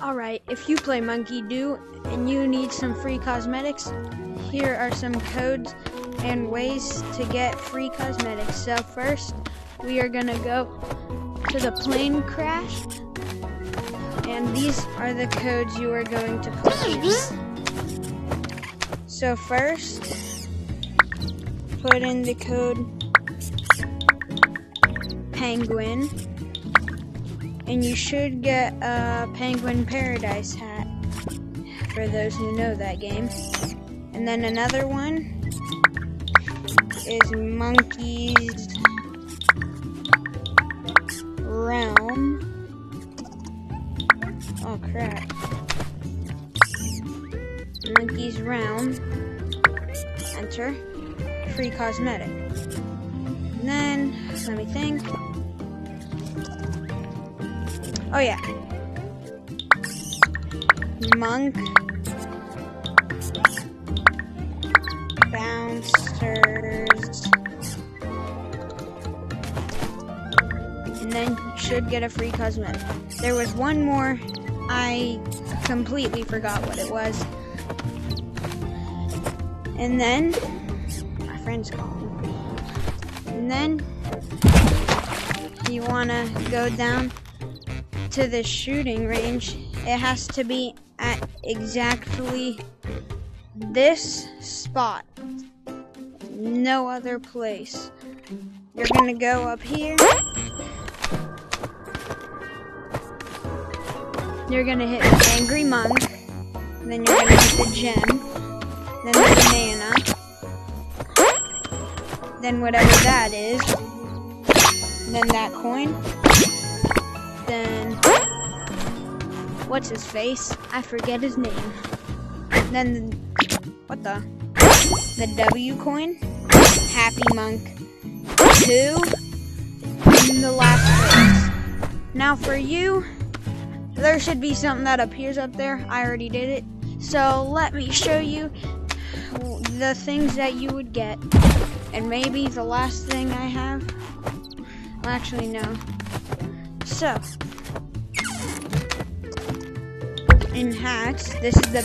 Alright, if you play Monkey Do and you need some free cosmetics, here are some codes and ways to get free cosmetics. So first, we are gonna go to the plane crash, and these are the codes you are going to put in. So first, put in the code Penguin, and you should get a Penguin Paradise hat, for those who know that game. And then another one is Monkey's Realm. Oh crap. Monkey's Realm. Enter. Free cosmetic. And then, let me think. Oh yeah. Monk Bouncers. And then you should get a free cosmetic. There was one more, I completely forgot what it was. And then, my friend's calling. And then, you wanna go down to the shooting range. It has to be at exactly this spot. No other place. You're gonna go up here. You're gonna hit the Angry Monk. And then you're gonna hit the gem. Then the banana. Then whatever that is. Then that coin. Then what's his face? I forget his name. Then what the W coin, Happy Monk 2, and the last place. Now for you, there should be something that appears up there. I already did it. So let me show you the things that you would get. And maybe the last thing I have. Well, actually no. So, in hats, this is the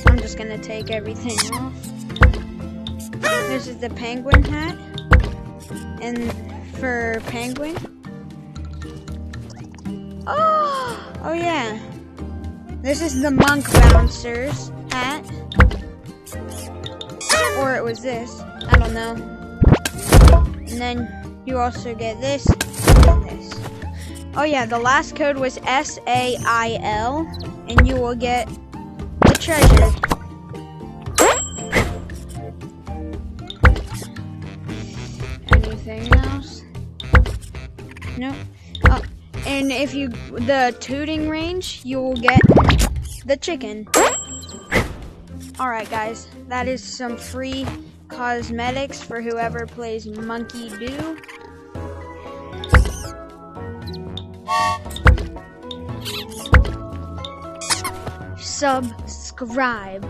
I'm just gonna take everything off. This is the penguin hat, and for penguin, oh yeah, this is the Monk Bouncers hat, or it was this, I don't know. And then you also get this and this. Oh yeah, the last code was SAIL, and you will get the treasure. Anything else? Nope. Oh, and if you, the tooting range, you will get the chicken. Alright guys, that is some free cosmetics for whoever plays Monkey Do. Subscribe.